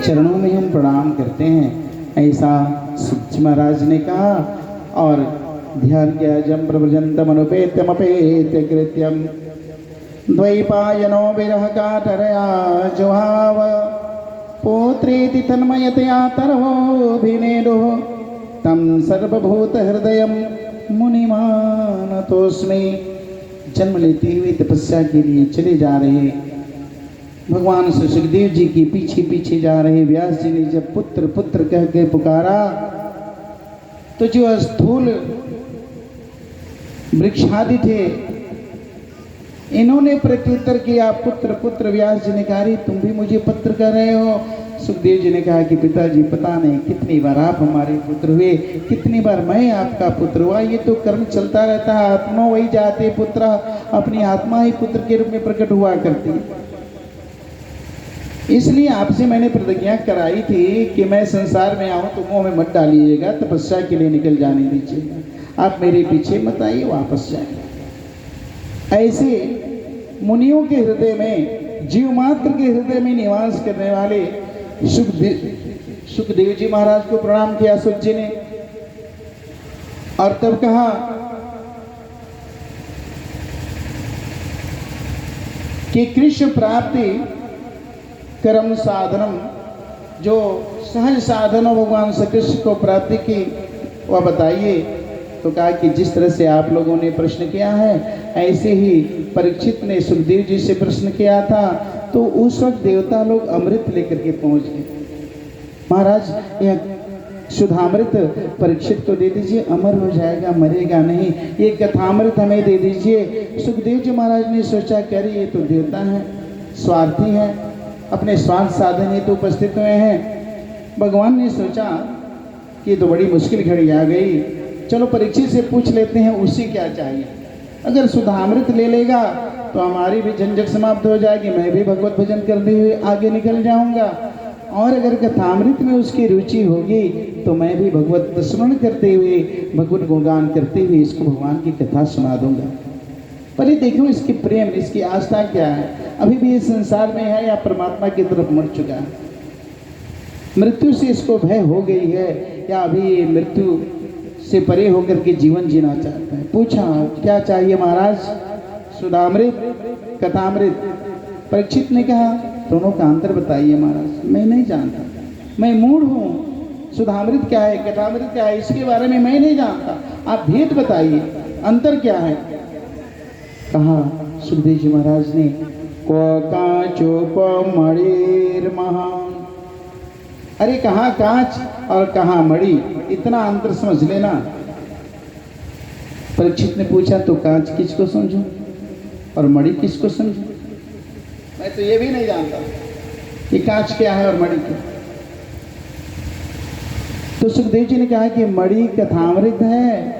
चरणों में हम प्रणाम करते हैं, ऐसा सुखजी महाराज ने कहा। और ध्यान किया जम प्रभजंतम अनुपेत्यमपेत्य कृत्यम द्वैपायनो विरह काटरया जुहाव पुत्रेति तन्मयतया तरवोऽभिनेदुः तं सर्वभूत हृदयं मुनिमानतोऽस्मि। जन्म लेते हुए तपस्या के लिए चले जा रहे भगवान श्री सुखदेव जी के पीछे पीछे जा रहे व्यास जी ने जब पुत्र पुत्र कह के पुकारा तो जो स्थूल वृक्षादि थे इन्होंने प्रत्युत्तर किया पुत्र पुत्र। व्यास जी ने कहा तुम भी मुझे पुत्र कर रहे हो। सुखदेव जी ने कहा कि पिताजी पता नहीं कितनी बार आप हमारे पुत्र हुए, कितनी बार मैं आपका पुत्र हुआ। ये तो कर्म चलता रहता है, आत्मा वही जाते पुत्र, अपनी आत्मा ही पुत्र के रूप में प्रकट हुआ करती है। इसलिए आपसे मैंने प्रतिज्ञा कराई थी कि मैं संसार में आऊं तो मुंह में मत डालिएगा, तपस्या के लिए निकल जाने दीजिएगा, आप मेरे पीछे मत आइए, वापस जाइए। ऐसे मुनियों के हृदय में, जीव मात्र के हृदय में निवास करने वाले सुखदेव जी महाराज को प्रणाम किया सुख जी ने। और तब कहा कि कृष्ण प्राप्ति कर्म साधनम, जो सहज साधन हो भगवान श्री कृष्ण को प्राप्ति की वह बताइए। तो कहा कि जिस तरह से आप लोगों ने प्रश्न किया है ऐसे ही परीक्षित ने सुखदेव जी से प्रश्न किया था। तो उस वक्त देवता लोग अमृत लेकर के पहुंच गए। महाराज यह सुधामृत परीक्षित को दे दीजिए, अमर हो जाएगा, मरेगा नहीं। ये कथामृत हमें दे दीजिए। सुखदेव जी महाराज ने सोचा कि अरे ये तो देवता हैं, स्वार्थी हैं, अपने स्वार्थ साधन हेतु उपस्थित हुए हैं। भगवान ने सोचा कि ये तो बड़ी मुश्किल घड़ी आ गई, चलो परीक्षित से पूछ लेते हैं उसे क्या चाहिए। अगर सुधामृत ले लेगा तो हमारी भी झंझट समाप्त हो जाएगी, मैं भी भगवत भजन करते हुए आगे निकल जाऊंगा। और अगर कथामृत में उसकी रुचि होगी तो मैं भी भगवत स्मरण करते हुए, भगवत गुणगान करते हुए इसको भगवान की कथा सुना दूंगा। पर ये देखो इसकी प्रेम, इसकी आस्था क्या है, अभी भी इस संसार में है या परमात्मा की तरफ मुड़ चुका है, मृत्यु से इसको भय हो गई है या अभी मृत्यु से परे होकर के जीवन जीना चाहता है। पूछा क्या चाहिए महाराज? सुधामृत, कथामृत। परीक्षित ने कहा दोनों का अंतर बताइए महाराज, मैं नहीं जानता, मैं मूढ़ हूँ। सुधामृत क्या है, कथामृत क्या है, इसके बारे में मैं नहीं जानता, आप भेद बताइए, अंतर क्या है। कहा सुखदेव जी महाराज ने कांचोपमणिर महान, अरे कहाँ कांच और कहाँ मणि, इतना अंतर समझ लेना। परीक्षित ने पूछा तो कांच किसको समझूं और मणि किसको समझूं? मैं तो ये भी नहीं जानता कि कांच क्या है और मणि क्या। तो सुखदेव जी ने कहा कि मणि कथामृत है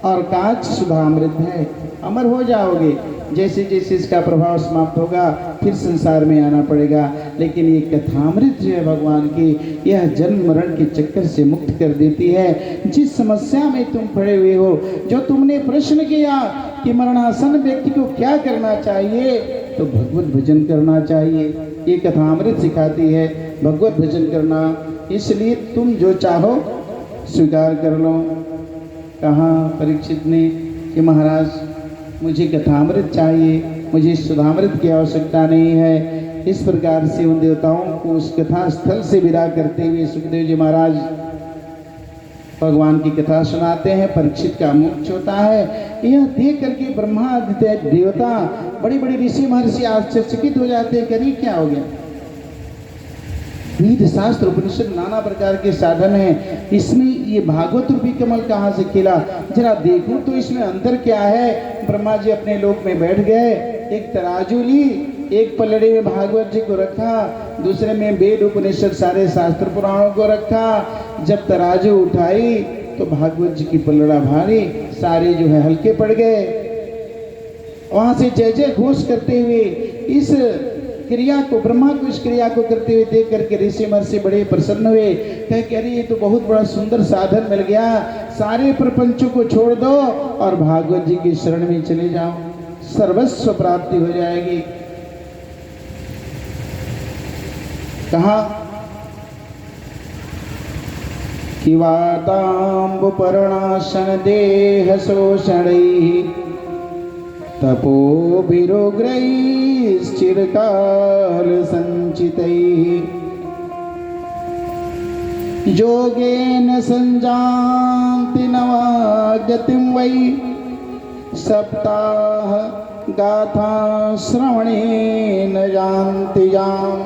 और कांच सुधामृत है, अमर हो जाओगे। जैसे जैसे इसका प्रभाव समाप्त होगा फिर संसार में आना पड़ेगा, लेकिन ये कथामृत जो है भगवान की, यह जन्म मरण के चक्कर से मुक्त कर देती है। जिस समस्या में तुम पड़े हुए हो, जो तुमने प्रश्न किया कि मरणासन व्यक्ति को क्या करना चाहिए, तो भगवत भजन करना चाहिए। ये कथामृत सिखाती है भगवत भजन करना, इसलिए तुम जो चाहो स्वीकार कर लो। कहा परीक्षित ने कि महाराज मुझे कथामृत चाहिए, मुझे सुधामृत की आवश्यकता नहीं है। इस प्रकार से उन देवताओं को उस कथा स्थल से विदा करते हुए सुखदेव जी महाराज भगवान की कथा सुनाते हैं। परीक्षित का मोक्ष होता है। यह देख करके ब्रह्मा आदि देवता, बड़ी बड़ी ऋषि महर्षि आश्चर्यचकित हो जाते हैं, करीब क्या हो गया। वेद शास्त्र उपनिषद नाना प्रकार के साधन हैं, इसमें ये भागवत रूपी कमल कहाँ से खिला, जरा देखूं तो इसमें अंतर क्या है। ब्रह्मा जी अपने लोक में बैठ गए, एक तराजू ली, एक पलड़े में भागवत जी को रखा, दूसरे में वेद उपनिषद सारे शास्त्र पुराणों को रखा। जब तराजू उठाई तो भागवत जी की पलड़ा भारी, सारे जो है हल्के पड़ गए। वहां से जय जय घोष करते हुए इस क्रिया को, ब्रह्मा को इस क्रिया को करते हुए देख करके ऋषि महर्षि बड़े प्रसन्न हुए। कह कि अरे ये तो बहुत बड़ा सुंदर साधन मिल गया, सारे प्रपंचों को छोड़ दो और भागवत जी की शरण में चले जाओ, सर्वस्व प्राप्ति हो जाएगी। कहा वाताम्बुपर्णाशन देह शोषणैः तपोभिरुग्रैश्चिरकाल संचितैः योगेन संजान्ति नवागतिं वै सप्ताह गाथा श्रवणेन जानति याम।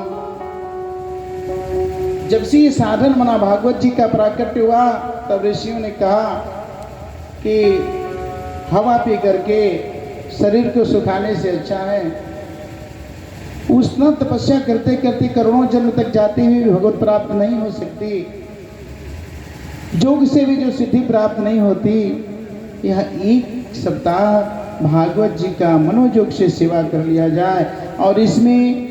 जब से ये साधन मना भागवत जी का प्राकट्य हुआ तब ऋषियों ने कहा कि हवा पी करके शरीर को सुखाने से अच्छा है। उष्ण तपस्या करते करते करोड़ों जन्म तक जाती हुई भगवत प्राप्त नहीं हो सकती। योग से भी जो सिद्धि प्राप्त नहीं होती, यह एक सप्ताह भागवत जी का मनोयोग से सेवा कर लिया जाए और इसमें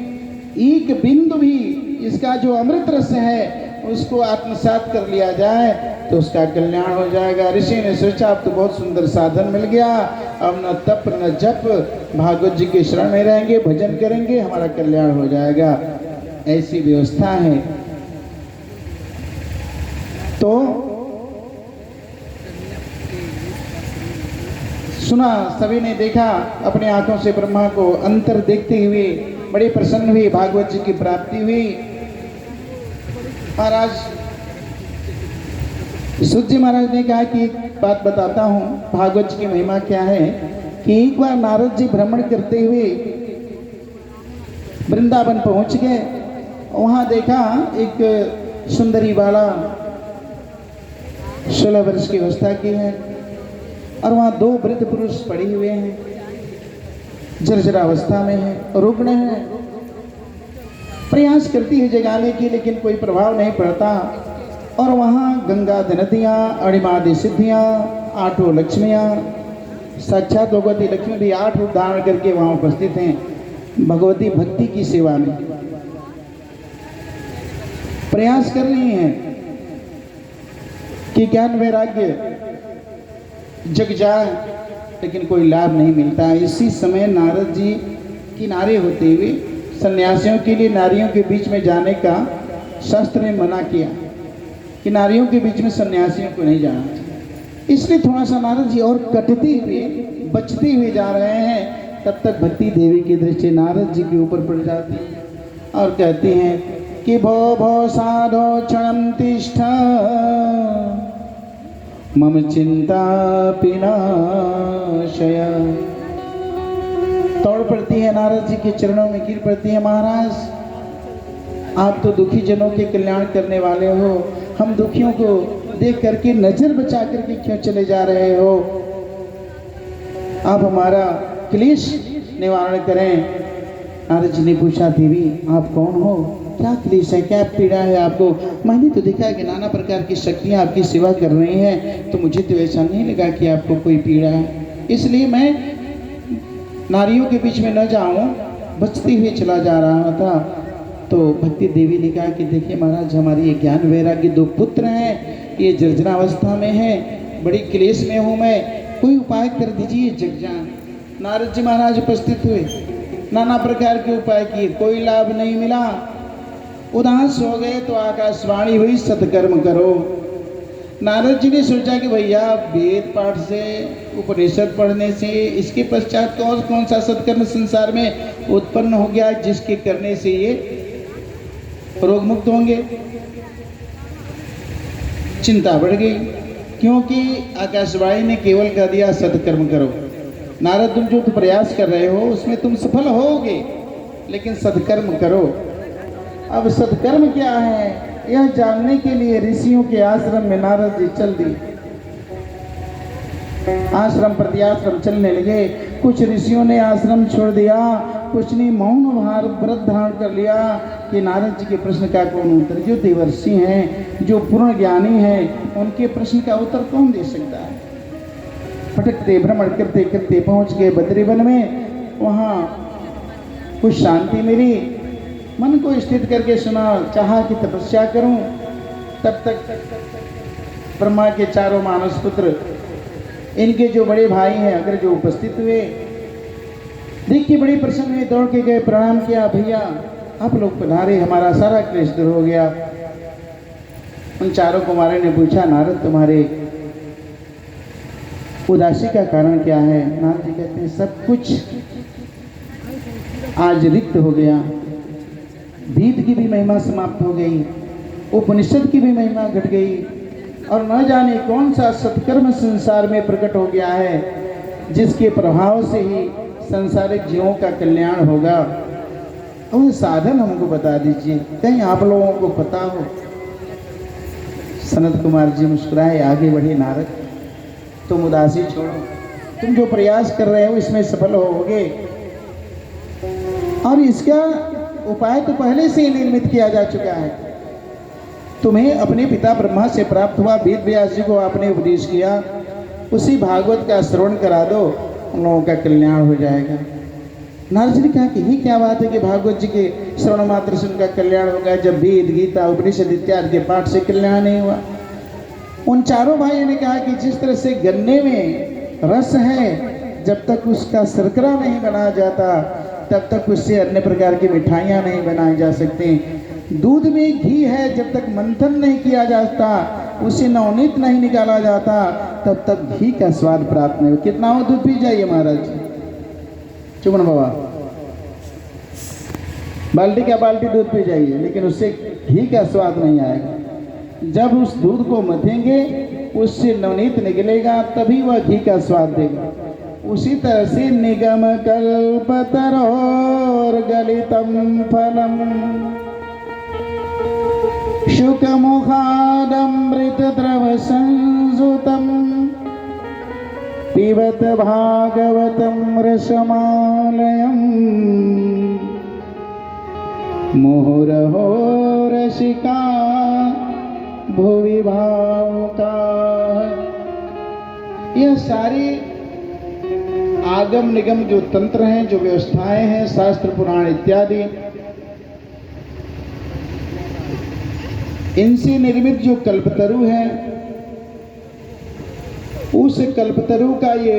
एक बिंदु भी इसका जो अमृत रस है उसको आत्मसात कर लिया जाए तो उसका कल्याण हो जाएगा। ऋषि ने सोचा अब तो बहुत सुंदर साधन मिल गया, अब न तप न जप, भागवत जी के शरण में रहेंगे, भजन करेंगे, हमारा कल्याण हो जाएगा। ऐसी व्यवस्था है। तो सुना, सभी ने देखा, अपने आंखों से ब्रह्मा को अंतर देखते हुए बड़े प्रसन्न हुए, भागवत जी की प्राप्ति हुई। महाराज सूत जी महाराज ने कहा कि एक बात बताता हूँ, भागवत जी की महिमा क्या है कि एक बार नारद जी भ्रमण करते हुए वृंदावन पहुंच गए। वहां देखा एक सुंदरी बाला 16 वर्ष की अवस्था की है और वहां 2 वृद्ध पुरुष पड़े हुए हैं, जर्जरा अवस्था में है, रुग्ण है। प्रयास करती है जगाने की, लेकिन कोई प्रभाव नहीं पड़ता। और वहाँ गंगा नदियाँ, अणिमादि सिद्धियाँ, 8 लक्ष्मियाँ, साक्षात भगवती लक्ष्मी भी 8 रूप धारण करके वहाँ उपस्थित हैं भगवती भक्ति की सेवा में। प्रयास कर रही हैं कि ज्ञान वैराग्य जग जाए, लेकिन कोई लाभ नहीं मिलता। इसी समय नारद जी किनारे होते हुए सन्यासियों के लिए नारियों के बीच में जाने का शास्त्र ने मना किया कि नारियों के बीच में सन्यासियों को नहीं जाना चाहिए। इसलिए थोड़ा सा नारद जी और कटते हुए, बचते हुए जा रहे हैं। तब तक भक्ति देवी की दृष्टि नारद जी के ऊपर पड़ जाती है और कहती हैं कि भो भो साधो क्षणं तिष्ठ मम चिंता पिनाशय। तोड़ पड़ती है नारद जी के चरणों में, गिर पड़ती है, महाराज आप तो दुखी जनों के कल्याण करने वाले हो, हम दुखियों को देख करके नजर बचा करके क्यों चले जा रहे हो? आप हमारा क्लेश निवारण करें। नारद जी ने पूछा, देवी आप कौन हो, क्या क्लेश है, क्या पीड़ा है आपको? मैंने तो देखा है कि नाना प्रकार की शक्तियाँ आपकी सेवा कर रही हैं, तो मुझे तो ऐसा नहीं लगा कि आपको कोई पीड़ा है, इसलिए मैं नारियों के बीच में न जाऊं, बचते हुए चला जा रहा था। तो भक्ति देवी ने कहा कि देखिए महाराज, हमारी ये ज्ञान वैराग्य 2 पुत्र हैं, ये जर्जरावस्था में हैं, बड़ी क्लेश में हूँ मैं, कोई उपाय कर दीजिए जग जान। नारद जी महाराज उपस्थित हुए, नाना प्रकार के उपाय किए, कोई लाभ नहीं मिला। उदास हो गए तो आकाशवाणी हुई, सत्कर्म करो। नारद जी ने सोचा कि भैया वेद पाठ से, उपनिषद पढ़ने से, इसके पश्चात तो और कौन सा सत्कर्म संसार में उत्पन्न हो गया जिसके करने से ये रोग मुक्त होंगे। चिंता बढ़ गई, क्योंकि आकाशवाणी ने केवल कह दिया सत्कर्म करो। नारद, तुम जो प्रयास कर रहे हो उसमें तुम सफल होगे, लेकिन सत्कर्म करो। अब सत्कर्म क्या है यह जानने के लिए ऋषियों के आश्रम में नारद जी चल दिए। आश्रम प्रत्याश्रम चलने लगे। कुछ ऋषियों ने आश्रम छोड़ दिया, कुछ ने मौन भार व्रत धारण कर लिया कि नारद जी के प्रश्न का कौन उत्तर। जो देवर्षि हैं, जो पूर्ण ज्ञानी हैं, उनके प्रश्न का उत्तर कौन दे सकता है। भटकते भ्रमण करते करते पहुंच गए बद्रीवन में। वहाँ कुछ शांति मिली, मन को स्थित करके सुना, चाहा कि तपस्या करूं। तब तक ब्रह्मा के 4 मानस पुत्र, इनके जो बड़े भाई हैं अगर जो उपस्थित हुए, देख के बड़े प्रसन्न हुए, दौड़ के गए, प्रणाम किया, भैया आप लोग पधारे, हमारा सारा क्लेश दूर हो गया। उन चारों कुमारों ने पूछा, नारद तुम्हारे उदासी का कारण क्या है? नारद जी कहते हैं, सब कुछ आज रिक्त हो गया। वेद की भी महिमा समाप्त हो गई, उपनिषद की भी महिमा घट गई, और न जाने कौन सा सत्कर्म संसार में प्रकट हो गया है जिसके प्रभाव से ही संसारिक जीवों का कल्याण होगा। और साधन हमको बता दीजिए, कहीं आप लोगों को पता हो। सनत कुमार जी मुस्कुराए, आगे बढ़े, नारद तुम उदासी छोड़ो, तुम जो प्रयास कर रहे हो इसमें सफल होगे, और इसका उपाय तो पहले से ही निर्मित किया जा चुका है। तुम्हें अपने पिता ब्रह्मा से प्राप्त हुआ वेद व्यास जी को आपने उपदेश किया, उसी भागवत का श्रवण करा दो, उन लोगों का कल्याण हो जाएगा। नारद जी ने कहा कि ये क्या बात है कि भागवत जी के श्रवण मात्र से उनका कल्याण होगा, जब वेद गीता उपनिषद इत्यादि के पाठ से कल्याण नहीं हुआ। उन चारों भाइयों ने कहा कि जिस तरह से गन्ने में रस है, जब तक उसका शर्करा नहीं बनाया जाता तब तक उससे अन्य प्रकार की मिठाइयाँ नहीं बनाई जा सकती। दूध में घी है, जब तक मंथन नहीं किया जाता, उसे नवनीत नहीं निकाला जाता, तब तक घी का स्वाद प्राप्त नहीं हो। कितना हो दूध पी जाइए महाराज, चुमन बाबा, बाल्टी का बाल्टी दूध पी जाइए, लेकिन उससे घी का स्वाद नहीं आएगा। जब उस दूध को मथेंगे, उससे नवनीत निकलेगा, तभी वह घी का स्वाद देगा। उसी तरह से निगम कल्पतरोर गलितम फलम शुक मुखादमृत द्रव संजुतम पिबत भागवतम रसमालयम मुहुरहो रसिका भुवि भावुका। यह सारी आगम निगम जो तंत्र हैं, जो व्यवस्थाएं हैं, शास्त्र पुराण इत्यादि, इनसे निर्मित जो कल्पतरु है, उस कल्पतरु का ये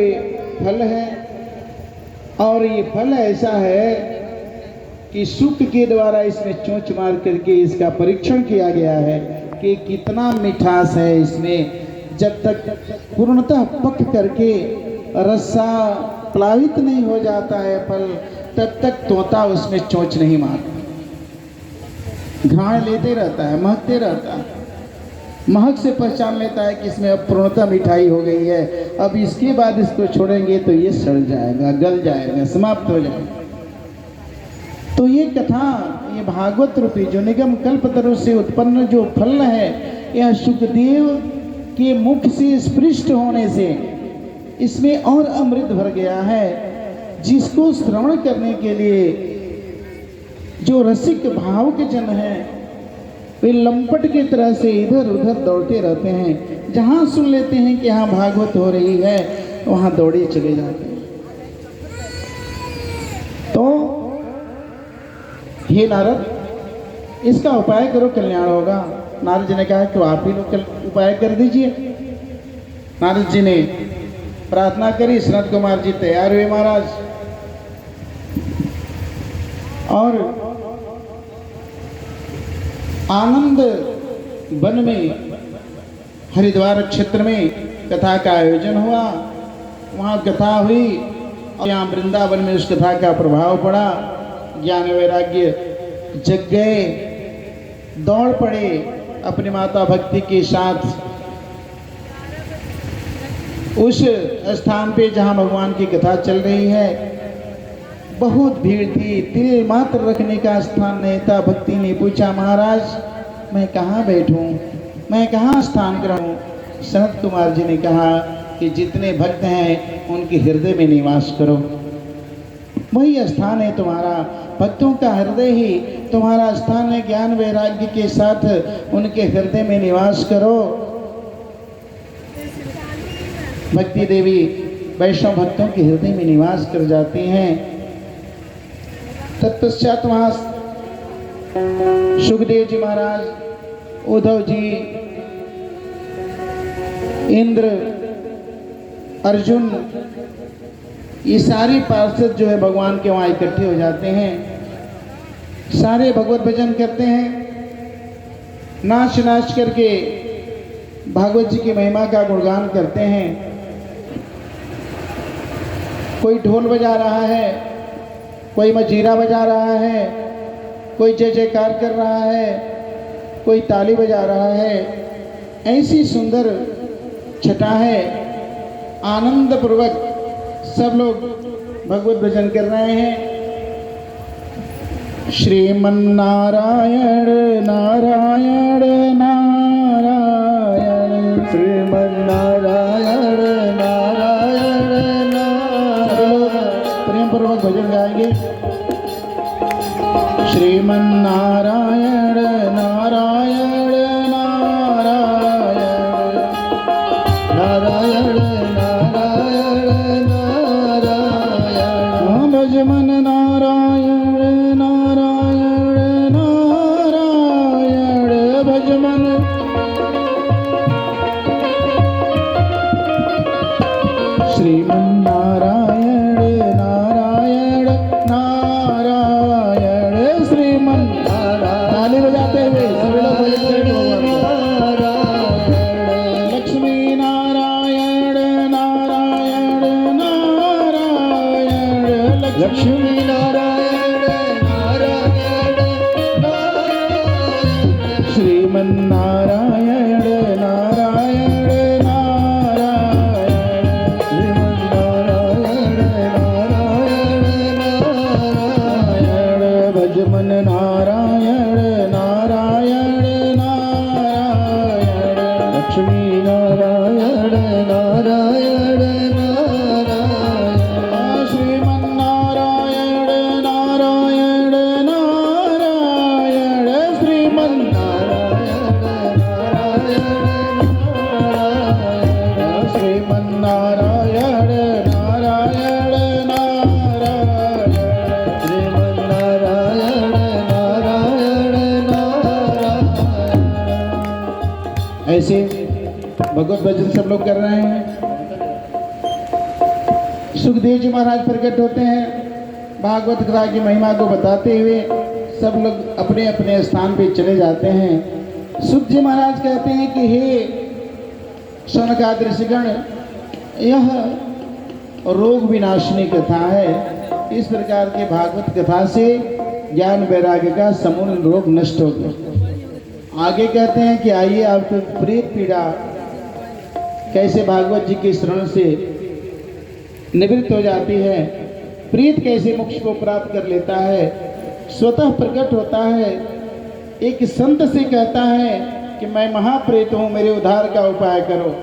फल है। और ये फल ऐसा है कि शुक के द्वारा इसमें चोंच मार करके इसका परीक्षण किया गया है कि कितना मिठास है इसमें। जब तक पूर्णतः पक करके रस्सा प्लावित नहीं हो जाता है फल, तब तक तोता उसमें चोंच नहीं मारता, घ्राण लेते रहता है, महकते रहता है। महक से पहचान लेता है कि इसमें अब पूर्णतः मिठाई हो गई है, अब इसके बाद इसको छोड़ेंगे तो ये सड़ जाएगा, गल जाएगा, समाप्त हो जाएगा। तो ये कथा, ये भागवत रूपी जो निगम कल्पतरु से उत्पन्न जो फल है, यह सुखदेव के मुख से स्पृष्ट होने से इसमें और अमृत भर गया है, जिसको श्रवण करने के लिए जो रसिक भाव के जन हैं वे लंपट की तरह से इधर उधर दौड़ते रहते हैं। जहाँ सुन लेते हैं कि यहाँ भागवत हो रही है, वहाँ दौड़े चले जाते हैं। तो हे नारद, इसका उपाय करो, कल्याण होगा। नारद जी ने कहा कि आप ही लोग उपाय कर दीजिए। नारद जी ने प्रार्थना करी, सनत कुमार जी तैयार हुए महाराज, और आनंद वन में, हरिद्वार क्षेत्र में कथा का आयोजन हुआ। वहाँ कथा हुई और यहाँ वृंदावन में उस कथा का प्रभाव पड़ा। ज्ञान वैराग्य जग गए, दौड़ पड़े अपनी माता भक्ति के साथ उस स्थान पे जहाँ भगवान की कथा चल रही है। बहुत भीड़ थी, तिल मात्र रखने का स्थान नहीं था। भक्ति ने पूछा, महाराज मैं कहाँ बैठूं, मैं कहाँ स्थान कराऊं? सनत कुमार जी ने कहा कि जितने भक्त हैं उनके हृदय में निवास करो, वही स्थान है तुम्हारा। भक्तों का हृदय ही तुम्हारा स्थान है। ज्ञान वैराग्य के साथ उनके हृदय में निवास करो। भक्ति देवी वैष्णव भक्तों के हृदय में निवास कर जाती हैं। तत्पश्चात वहाँ सुखदेव जी महाराज, उद्धव जी, इंद्र, अर्जुन, ये सारे पार्षद जो है भगवान के वहाँ इकट्ठे हो जाते हैं। सारे भगवत भजन करते हैं। नाच नाच करके भागवत जी की महिमा का गुणगान करते हैं। कोई ढोल बजा रहा है, कोई मजीरा बजा रहा है, कोई जय जयकार कर रहा है, कोई ताली बजा रहा है। ऐसी सुंदर छटा है, आनंद पूर्वक सब लोग भगवत भजन कर रहे हैं। श्रीमन्नारायण नारायण नारायण, श्रीमन्नारायण नारायण नारायण। प्रेम पूर्वक भजन गाएंगे। श्रीमन्नारायण नारायण नारायण, नारायण नारायण नारायण। भज मन नारायण नारायण नारायण, भज मन। श्रीमन्नारायण नारायण नारायण, श्रीमन्नारायण। ताली बजाते हुए सभी लोग लक्ष्मी नारायण नारायण नारायण, लक्ष्मी नारायण नारायण नारायण। श्रीमन्नारायण नारायण नारायण, श्रीमन्नारायण नारायण नारायण। भज मन नारायण नारायण नारायण, लक्ष्मी नारायण नारायण नारायण। श्रीमन्नारायण नारायण नारायण, श्रीमन्नारायण नारायण नारायण। श्रीमन्नारायण नारायण नारायण, श्रीमन्नारायण नारायण नारायण। ऐसे भगवत भजन सब लोग कर रहे हैं। सुखदेव जी महाराज प्रकट होते हैं, भागवत कथा की महिमा को बताते हुए सब लोग अपने अपने स्थान पे चले जाते हैं। सुख जी महाराज कहते हैं कि हे शौनकादि ऋषिगण, यह रोग विनाशिनी कथा है। इस प्रकार के भागवत कथा से ज्ञान वैराग्य का समूल रोग नष्ट हो गया। आगे कहते हैं कि आइए आपको प्रेत पीड़ा कैसे भागवत जी के शरण से निवृत्त हो जाती है, प्रेत कैसे मोक्ष को प्राप्त कर लेता है, स्वतः प्रकट होता है। एक संत से कहता है कि मैं महाप्रेत हूँ, मेरे उद्धार का उपाय करो।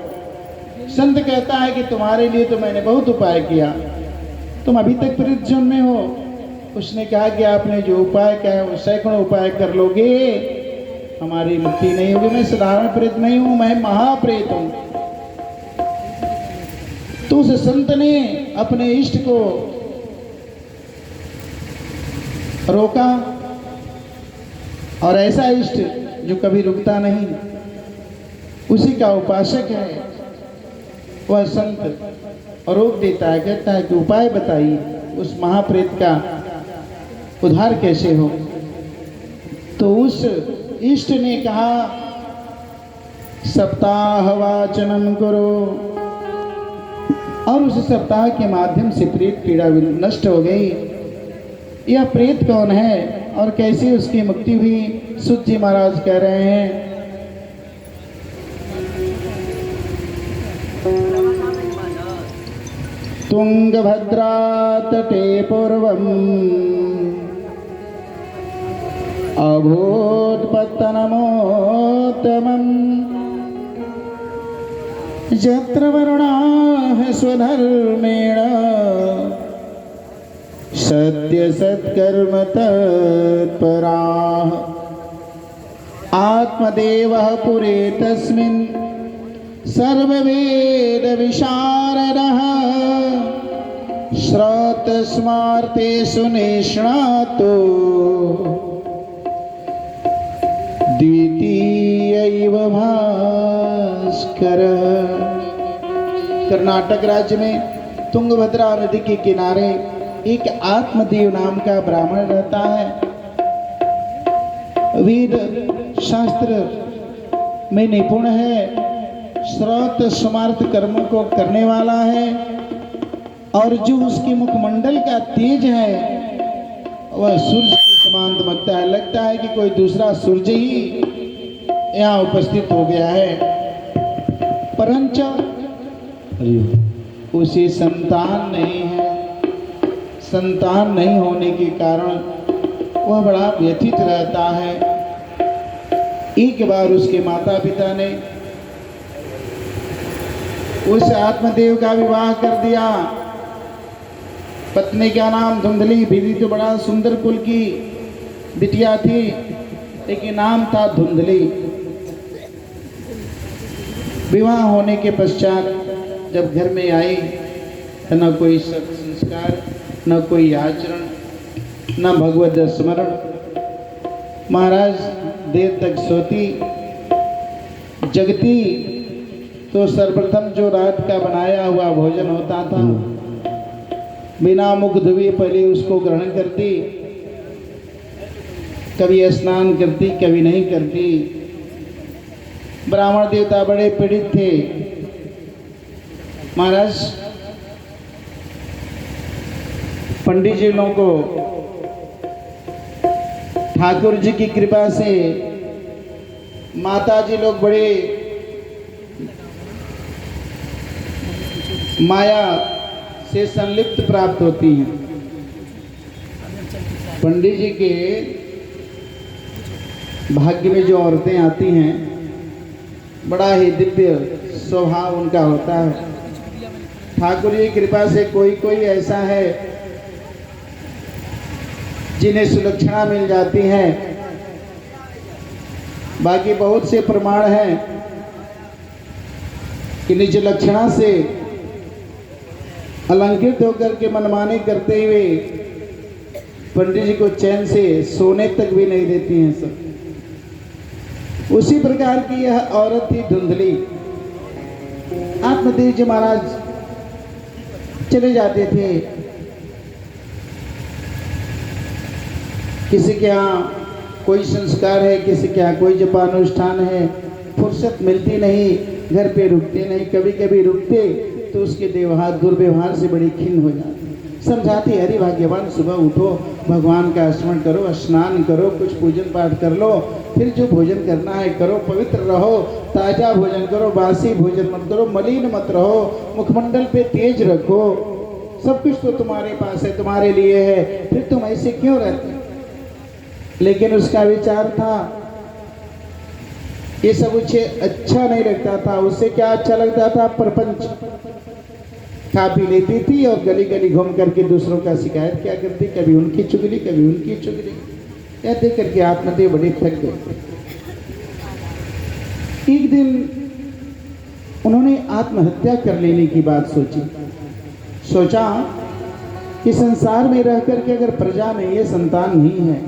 संत कहता है कि तुम्हारे लिए तो मैंने बहुत उपाय किया, तुम अभी तक प्रेत जन्म में हो। उसने कहा कि आपने जो उपाय कहा है वो सैकड़ों उपाय कर लोगे, हमारी मुक्ति नहीं होगी। मैं साधारण प्रेत नहीं हूँ, मैं महाप्रेत हूँ। तो उस संत ने अपने इष्ट को रोका, और ऐसा इष्ट जो कभी रुकता नहीं, उसी का उपासक है वह संत, रोक देता है। कहता है कि उपाय बताइए उस महाप्रेत का उद्धार कैसे हो। तो उस इष्ट ने कहा, सप्ताह वाचनम करो, और उस सप्ताह के माध्यम से प्रेत पीड़ा नष्ट हो गई। यह प्रेत कौन है और कैसे उसकी मुक्ति हुई, सुत जी महाराज कह रहे हैं। तुंगभद्रा तटे पूर्वम् अभूत्पत्तनमोत्तमम्, यत्र वरुणाः स्वधर्मेण सत्य सत्कर्म तत्पराः, आत्मदेवः पुरे तस्मिन् सर्ववेद विशारदः, श्रोतस्मार्तेषु निष्णातो द्वितीयैव भास्कर। कर्नाटक राज्य में तुंगभद्रा नदी के किनारे एक आत्मदेव नाम का ब्राह्मण रहता है। वेद शास्त्र में निपुण है, श्रौत स्मार्त कर्मों को करने वाला है, और जो उसके मुखमंडल का तेज है वह सूर्य के समान दमकता है। लगता है कि कोई दूसरा सूर्य ही यहाँ उपस्थित हो गया है। परंच उसे संतान नहीं है। संतान नहीं होने के कारण वह बड़ा व्यथित रहता है। एक बार उसके माता पिता ने उस आत्मदेव का विवाह कर दिया। पत्नी का नाम धुंधली, बीवी तो बड़ा सुंदर कुल की बिटिया थी, लेकिन नाम था धुंधली। विवाह होने के पश्चात जब घर में आई तो न कोई संस्कार, न कोई आचरण, न भगवत स्मरण। महाराज देर तक सोती जगती तो सर्वप्रथम जो रात का बनाया हुआ भोजन होता था बिना मुख धुए पहले उसको ग्रहण करती। कभी स्नान करती, कभी नहीं करती। ब्राह्मण देवता बड़े पीड़ित थे। महाराज पंडित जी लोगों को ठाकुर जी की कृपा से माता जी लोग बड़े माया से संलिप्त प्राप्त होती हैं। पंडित जी के भाग्य में जो औरतें आती हैं बड़ा ही दिव्य स्वभाव उनका होता है। ठाकुर जी की कृपा से कोई कोई ऐसा है जिन्हें सुलक्षणा मिल जाती है। बाकी बहुत से प्रमाण हैं कि निज लक्षणा से अलंकृत होकर के मनमानी करते हुए पंडित जी को चैन से सोने तक भी नहीं देती हैं सब। उसी प्रकार की यह औरत थी धुंधली। आत्मदेव जी महाराज चले जाते थे। किसी के यहाँ कोई संस्कार है, किसी के यहाँ कोई जपानुष्ठान है, फुर्सत मिलती नहीं, घर पे रुकते नहीं। कभी कभी रुकते तो उसके व्यवहार दुर्व्यवहार से बड़ी खिन्न हो जाती। समझाती, हरि भाग्यवान सुबह उठो, भगवान का स्मरण करो, स्नान करो, कुछ पूजन पाठ कर लो, फिर जो भोजन करना है करो, पवित्र रहो, ताजा भोजन करो, बासी भोजन मत करो, मलिन मत रहो, मुखमंडल पे तेज रखो। सब कुछ तो तुम्हारे पास है, तुम्हारे लिए है, फिर तुम ऐसे क्यों रहते। लेकिन उसका विचार था ये सब उसे अच्छा नहीं लगता था। उससे क्या अच्छा लगता था, प्रपंच। खा पी लेती थी और गली गली घूम करके दूसरों का शिकायत क्या करती, कभी उनकी चुगली, कभी उनकी चुगली। यह देख करके आत्मदेव बड़ी थक गए। एक दिन उन्होंने आत्महत्या कर लेने की बात सोची। सोचा कि संसार में रह करके अगर प्रजा में ये संतान नहीं है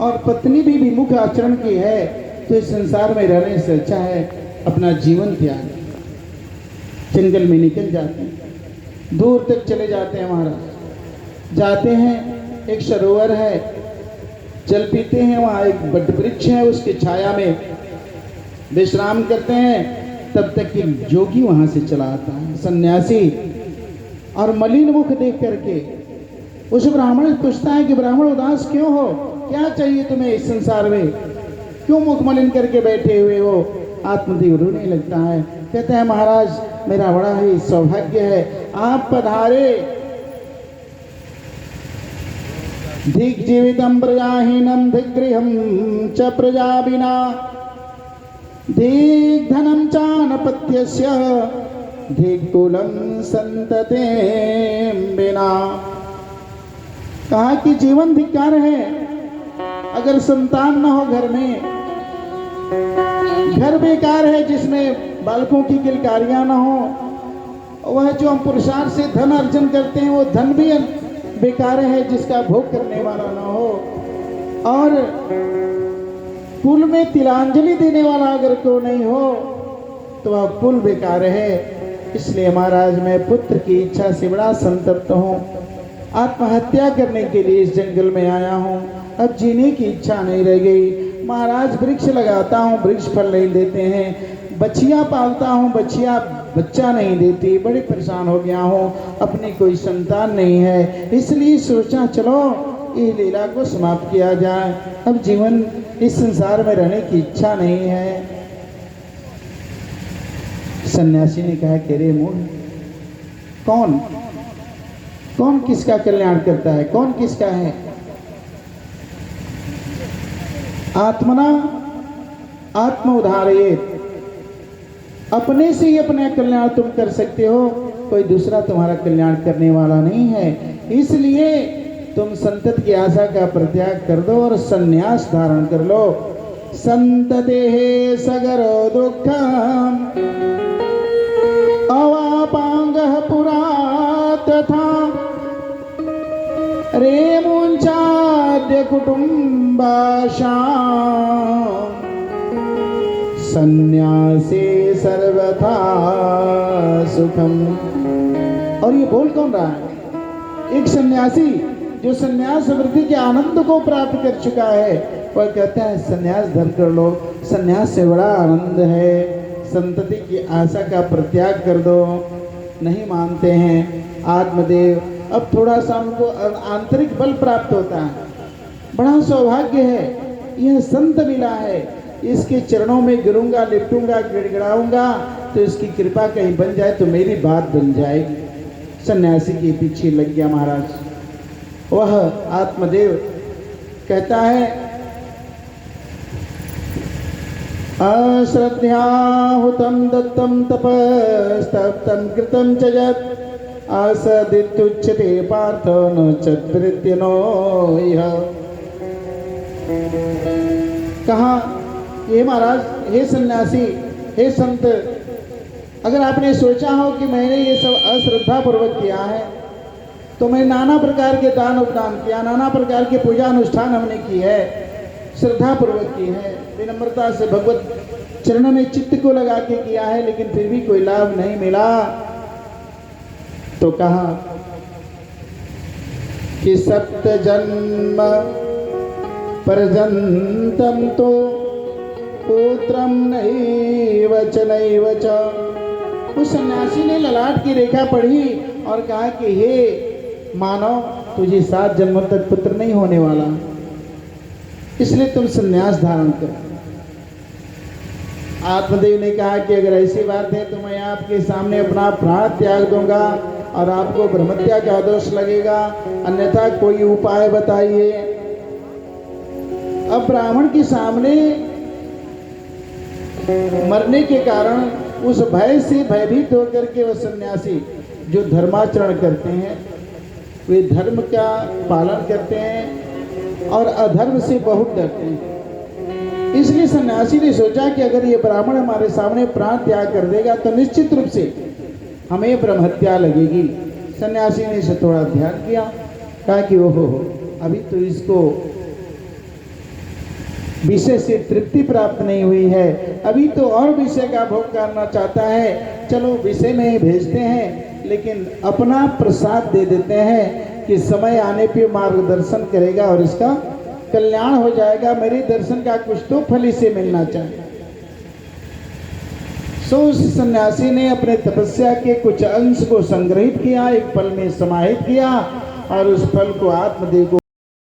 और पत्नी भी विमुख आचरण की है तो इस संसार में रहने से अच्छा है अपना जीवन त्याग। जंगल में निकल जाते हैं, दूर तक चले जाते हैं। महाराज जाते हैं, एक सरोवर है, जल पीते हैं। वहाँ एक बट वृक्ष है, उसकी छाया में विश्राम करते हैं। तब तक कि जोगी वहाँ से चला आता है, सन्यासी, और मलिन मुख देख करके उस ब्राह्मण से पूछता है कि ब्राह्मण उदास क्यों हो, क्या चाहिए तुम्हें इस संसार में, क्यों मुख मलिन करके बैठे हुए हो। आत्मदेव रोने लगता है, कहते हैं महाराज मेरा बड़ा ही सौभाग्य है, आप पधारे। धिक जीवितम प्रजाहीनम धिगृहम च प्रजा बिना धिक धनम चानपत्यस्य धिक कुलम संतते बिना। कहा कि जीवन धिक्कार है अगर संतान न हो घर में। घर बेकार है जिसमें बालकों की किलकारियां न हो। वह जो हम पुरुषार्थ से धन अर्जन करते हैं वो धन भी बेकार है जिसका भोग करने वाला न हो। और कुल में तिलांजलि देने वाला अगर कोई नहीं हो तो वह कुल बेकार है। इसलिए महाराज मैं पुत्र की इच्छा से बड़ा संतप्त हूँ, आत्महत्या करने के लिए इस जंगल में आया हूँ। अब जीने की इच्छा नहीं रह गई। महाराज वृक्ष लगाता हूँ, वृक्ष फल नहीं देते हैं, बच्चियाँ पालता हूँ, बच्चियाँ बच्चा नहीं देती, बड़े परेशान हो गया हूँ, अपनी कोई संतान नहीं है, इसलिए सोचा चलो ये लीला को समाप्त किया जाए, अब जीवन इस संसार में रहने की इच्छा नहीं है। सन्यासी ने कहा कि रे मूढ़, कौन कौन किसका कल्याण करता है, कौन किसका है? आत्मना आत्म उद्धारयेत, अपने से ही अपना कल्याण तुम कर सकते हो, कोई दूसरा तुम्हारा कल्याण करने वाला नहीं है। इसलिए तुम संतत की आशा का परित्याग कर दो और संन्यास धारण कर लो। संतते सगरो दुःखम अवापांगः पुरा तथा रे मुंचाद्य कुटुंबाशां संन्यासे सर्वथा सुखम। और ये बोल कौन रहा है? एक सन्यासी जो सन्यास वृत्ति के आनंद को प्राप्त कर चुका है, वह कहता है संन्यास धर्म कर लो, संन्यास से बड़ा आनंद है, संतति की आशा का परित्याग कर दो। नहीं मानते हैं आत्मदेव। अब थोड़ा सा उनको आंतरिक बल प्राप्त होता है, बड़ा सौभाग्य है, यह संत मिला है, इसके चरणों में गिरूंगा, लिपटूंगा, गिड़गिड़ाऊंगा तो इसकी कृपा कहीं बन जाए तो मेरी बात बन जाएगी। सन्यासी के पीछे लग गया महाराज। वह आत्मदेव कहता है अश्रद्धा हुतम दत्तम तपस्तप्तम कृतम च यत् असदित्युच्यते पार्थ न चतृत्यनो यः। कहा ये महाराज, हे सन्यासी, हे संत, अगर आपने सोचा हो कि मैंने ये सब अश्रद्धा पूर्वक किया है तो मैं नाना प्रकार के दान उपदान किया, नाना प्रकार के पूजा अनुष्ठान हमने की है, श्रद्धा पूर्वक की है, विनम्रता से भगवत चरणों में चित्त को लगा के किया है, लेकिन फिर भी कोई लाभ नहीं मिला। तो कहा कि सप्त जन्म पर्यंतम तो पुत्रम नैव च। उस सन्यासी ने ललाट की रेखा पढ़ी और कहा कि हे मानव, तुझे 7 जन्मों तक पुत्र नहीं होने वाला, इसलिए तुम संन्यास धारण करो। आत्मदेव ने कहा कि अगर ऐसी बात है तो मैं आपके सामने अपना प्राण त्याग दूंगा और आपको ब्रह्मत्या का दोष लगेगा, अन्यथा कोई उपाय बताइए। अब ब्राह्मण के सामने मरने के कारण उस भय से भयभीत होकर के वह सन्यासी जो धर्माचरण करते हैं, वे धर्म का पालन करते हैं और अधर्म से बहुत डरते हैं। इसलिए सन्यासी ने सोचा कि अगर ये ब्राह्मण हमारे सामने प्राण त्याग कर देगा तो निश्चित रूप से हमें ब्रह्महत्या लगेगी। सन्यासी ने इसे थोड़ा ध्यान किया, कहा कि ओहो, अभी तो इसको विषय से तृप्ति प्राप्त नहीं हुई है, अभी तो और विषय का भोग करना चाहता है, चलो विषय में भेजते हैं, लेकिन अपना प्रसाद दे देते हैं कि समय आने पे मार्गदर्शन करेगा और इसका कल्याण हो जाएगा, मेरे दर्शन का कुछ तो फल इसे मिलना चाहिए। सो उस सन्यासी ने अपने तपस्या के कुछ अंश को संग्रहित किया, एक फल में समाहित किया और उस फल को आत्मदेव को